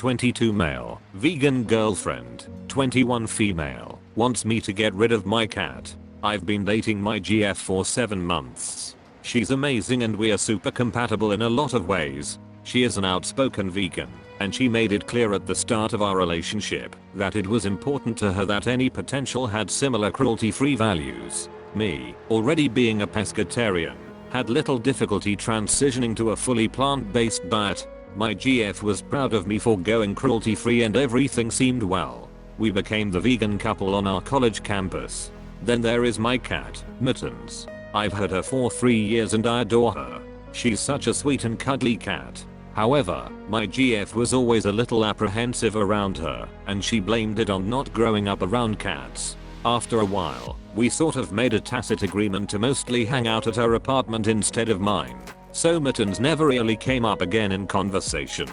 22 male, vegan girlfriend, 21 female, wants me to get rid of my cat. I've been dating my GF for 7 months. She's amazing and we are super compatible in a lot of ways. She is an outspoken vegan, and she made it clear at the start of our relationship that it was important to her that any potential had similar cruelty-free values. Me, already being a pescatarian, had little difficulty transitioning to a fully plant-based diet. My GF was proud of me for going cruelty-free and everything seemed well. We became the vegan couple on our college campus. Then there is my cat, Mittens. I've had her for 3 years and I adore her. She's such a sweet and cuddly cat. However, my GF was always a little apprehensive around her, and she blamed it on not growing up around cats. After a while, we sort of made a tacit agreement to mostly hang out at her apartment instead of mine. So Mittens never really came up again in conversation.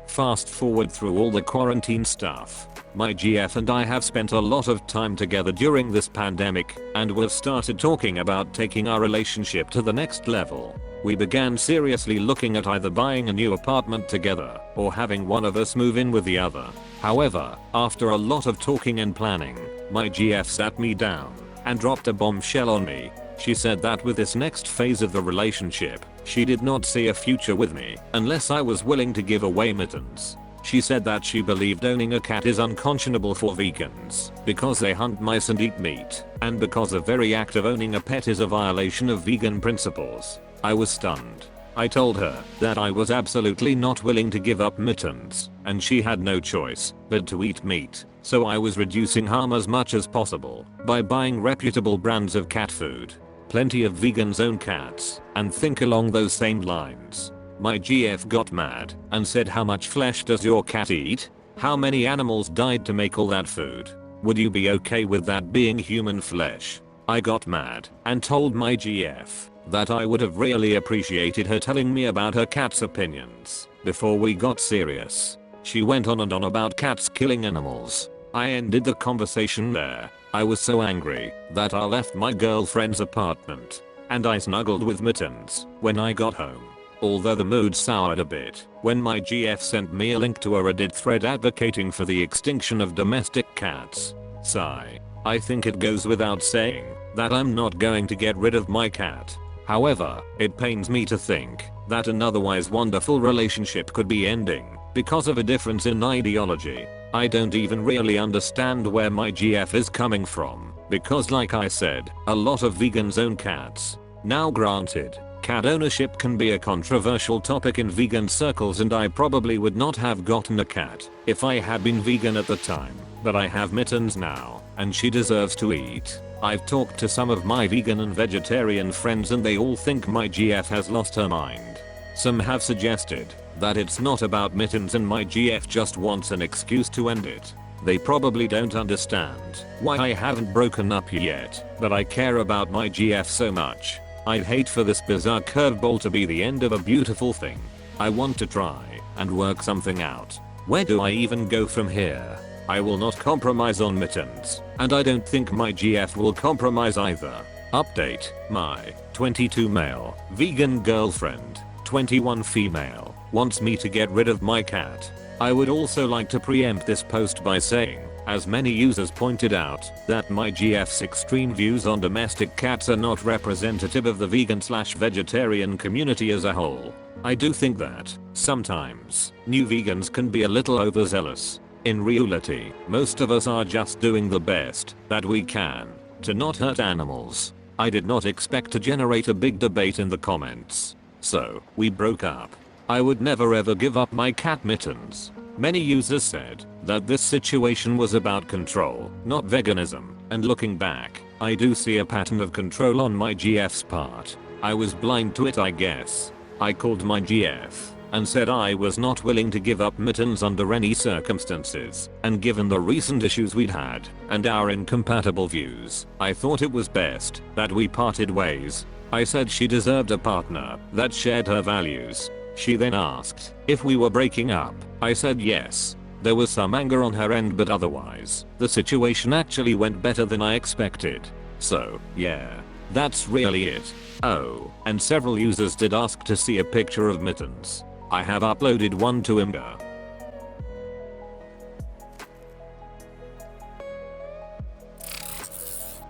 Fast forward through all the quarantine stuff. My GF and I have spent a lot of time together during this pandemic, and we've started talking about taking our relationship to the next level. We began seriously looking at either buying a new apartment together or having one of us move in with the other. However, after a lot of talking and planning, my GF sat me down and dropped a bombshell on me. She said that with this next phase of the relationship, she did not see a future with me unless I was willing to give away Mittens. She said that she believed owning a cat is unconscionable for vegans because they hunt mice and eat meat, and because the very act of owning a pet is a violation of vegan principles. I was stunned. I told her that I was absolutely not willing to give up Mittens, and she had no choice but to eat meat, so I was reducing harm as much as possible by buying reputable brands of cat food. Plenty of vegans own cats and think along those same lines. My GF got mad and said, "How much flesh does your cat eat? How many animals died to make all that food? Would you be okay with that being human flesh?" I got mad and told my GF that I would have really appreciated her telling me about her cat's opinions before we got serious. She went on and on about cats killing animals. I ended the conversation there. I was so angry that I left my girlfriend's apartment, and I snuggled with Mittens when I got home. Although the mood soured a bit when my GF sent me a link to a Reddit thread advocating for the extinction of domestic cats. Sigh. I think it goes without saying that I'm not going to get rid of my cat. However, it pains me to think that an otherwise wonderful relationship could be ending because of a difference in ideology. I don't even really understand where my GF is coming from, because like I said, a lot of vegans own cats. Now granted, cat ownership can be a controversial topic in vegan circles, and I probably would not have gotten a cat if I had been vegan at the time, but I have Mittens now, and she deserves to eat. I've talked to some of my vegan and vegetarian friends and they all think my GF has lost her mind. Some have suggested that it's not about Mittens and my GF just wants an excuse to end it. They probably don't understand why I haven't broken up yet, but I care about my GF so much. I'd hate for this bizarre curveball to be the end of a beautiful thing. I want to try and work something out. Where do I even go from here? I will not compromise on Mittens, and I don't think my GF will compromise either. Update: my 22 male, vegan girlfriend, 21 female, wants me to get rid of my cat. I would also like to preempt this post by saying, as many users pointed out, that my GF's extreme views on domestic cats are not representative of the vegan/vegetarian community as a whole. I do think that, sometimes, new vegans can be a little overzealous. In reality, most of us are just doing the best that we can to not hurt animals. I did not expect to generate a big debate in the comments. So, we broke up. I would never ever give up my cat Mittens. Many users said that this situation was about control, not veganism, and looking back, I do see a pattern of control on my GF's part. I was blind to it, I guess. I called my GF and said I was not willing to give up Mittens under any circumstances, and given the recent issues we'd had and our incompatible views, I thought it was best that we parted ways. I said she deserved a partner that shared her values. She then asked if we were breaking up. I said yes. There was some anger on her end, but otherwise, the situation actually went better than I expected. So, yeah. That's really it. Oh, and several users did ask to see a picture of Mittens. I have uploaded one to Imgur.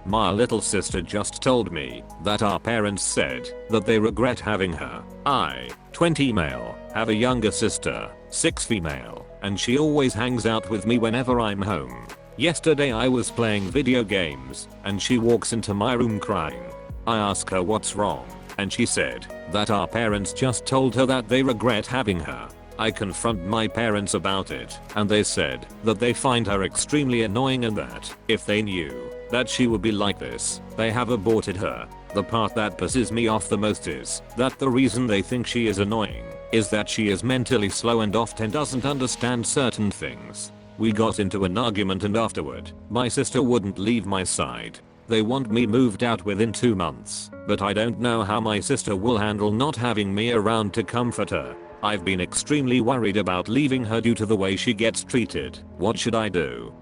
My little sister just told me that our parents said that they regret having her. I, 20 male, have a younger sister, 6 female, and she always hangs out with me whenever I'm home. Yesterday I was playing video games, and she walks into my room crying. I ask her what's wrong, and she said that our parents just told her that they regret having her. I confront my parents about it, and they said that they find her extremely annoying and that if they knew that she would be like this, they have aborted her. The part that pisses me off the most is that the reason they think she is annoying is that she is mentally slow and often doesn't understand certain things. We got into an argument and afterward, my sister wouldn't leave my side. They want me moved out within 2 months, but I don't know how my sister will handle not having me around to comfort her. I've been extremely worried about leaving her due to the way she gets treated. What should I do?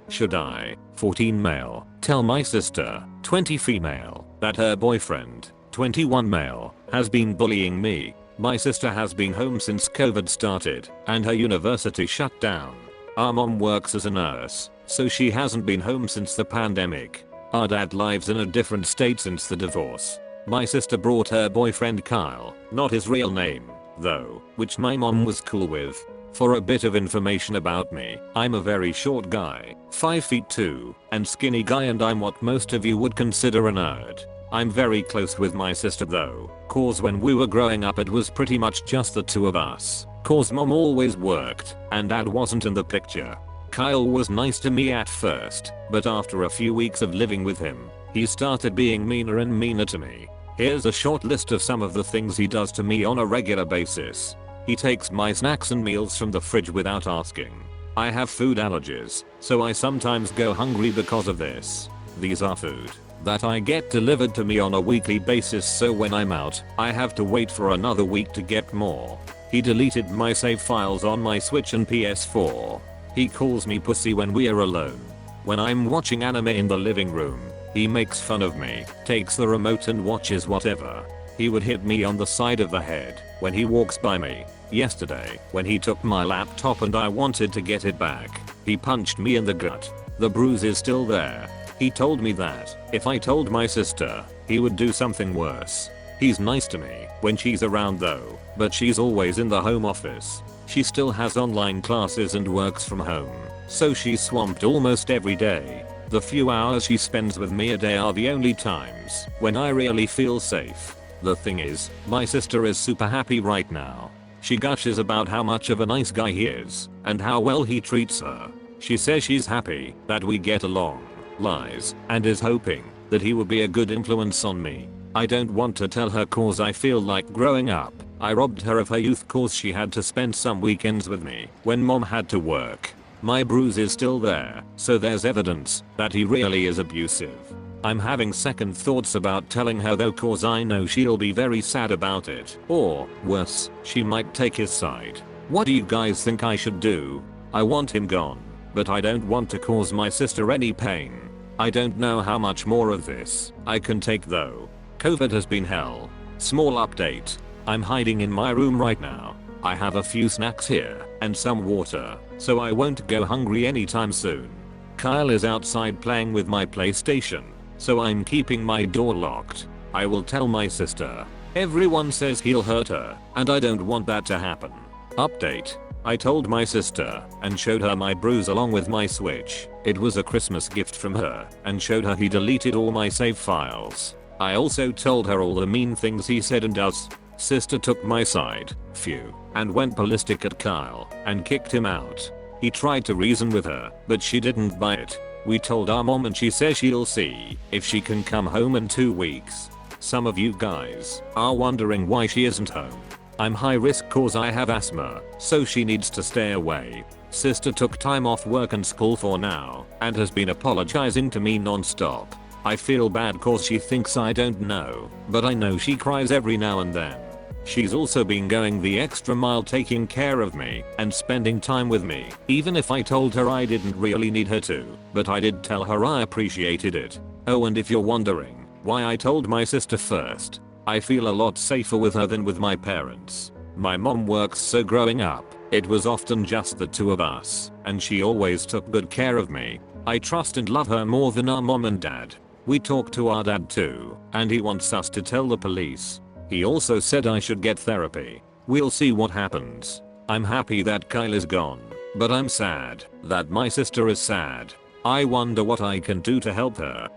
Should I, 14 male, tell my sister, 20 female, that her boyfriend, 21 male, has been bullying me? My sister has been home since COVID started and her university shut down. Our mom works as a nurse, so she hasn't been home since the pandemic. Our dad lives in a different state since the divorce. My sister brought her boyfriend Kyle, not his real name, though, which my mom was cool with. For a bit of information about me, I'm a very short guy, 5'2", and skinny guy, and I'm what most of you would consider a nerd. I'm very close with my sister though, cause when we were growing up it was pretty much just the two of us, cause mom always worked, and dad wasn't in the picture. Kyle was nice to me at first, but after a few weeks of living with him, he started being meaner and meaner to me. Here's a short list of some of the things he does to me on a regular basis. He takes my snacks and meals from the fridge without asking. I have food allergies, so I sometimes go hungry because of this. These are food that I get delivered to me on a weekly basis, so when I'm out, I have to wait for another week to get more. He deleted my save files on my Switch and PS4. He calls me pussy when we are alone. When I'm watching anime in the living room, he makes fun of me, takes the remote and watches whatever. He would hit me on the side of the head when he walks by me. Yesterday, when he took my laptop and I wanted to get it back, he punched me in the gut. The bruise is still there. He told me that if I told my sister, he would do something worse. He's nice to me when she's around though, but she's always in the home office. She still has online classes and works from home, so she's swamped almost every day. The few hours she spends with me a day are the only times when I really feel safe. The thing is, my sister is super happy right now. She gushes about how much of a nice guy he is and how well he treats her. She says she's happy that we get along, lies, and is hoping that he will be a good influence on me. I don't want to tell her cause I feel like growing up, I robbed her of her youth cause she had to spend some weekends with me when mom had to work. My bruise is still there, so there's evidence that he really is abusive. I'm having second thoughts about telling her though, cause I know she'll be very sad about it, or worse, she might take his side. What do you guys think I should do? I want him gone, but I don't want to cause my sister any pain. I don't know how much more of this I can take though. COVID has been hell. Small update. I'm hiding in my room right now. I have a few snacks here and some water, so I won't go hungry anytime soon. Kyle is outside playing with my PlayStation, so I'm keeping my door locked. I will tell my sister. Everyone says he'll hurt her, and I don't want that to happen. Update. I told my sister and showed her my bruise along with my Switch. It was a Christmas gift from her, and showed her he deleted all my save files. I also told her all the mean things he said and does. Sister took my side, phew, and went ballistic at Kyle and kicked him out. He tried to reason with her, but she didn't buy it. We told our mom and she says she'll see if she can come home in 2 weeks. Some of you guys are wondering why she isn't home. I'm high risk cause I have asthma, so she needs to stay away. Sister took time off work and school for now and has been apologizing to me non-stop. I feel bad cause she thinks I don't know, but I know she cries every now and then. She's also been going the extra mile taking care of me and spending time with me, even if I told her I didn't really need her to, but I did tell her I appreciated it. Oh, and if you're wondering why I told my sister first, I feel a lot safer with her than with my parents. My mom works, so growing up, it was often just the two of us, and she always took good care of me. I trust and love her more than our mom and dad. We talked to our dad too, and he wants us to tell the police. He also said I should get therapy. We'll see what happens. I'm happy that Kyle is gone, but I'm sad that my sister is sad. I wonder what I can do to help her.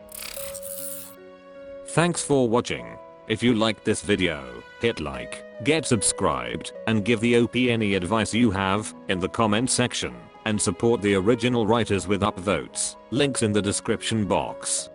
Thanks for watching. If you liked this video, hit like, get subscribed, and give the OP any advice you have in the comment section, and support the original writers with upvotes. Links in the description box.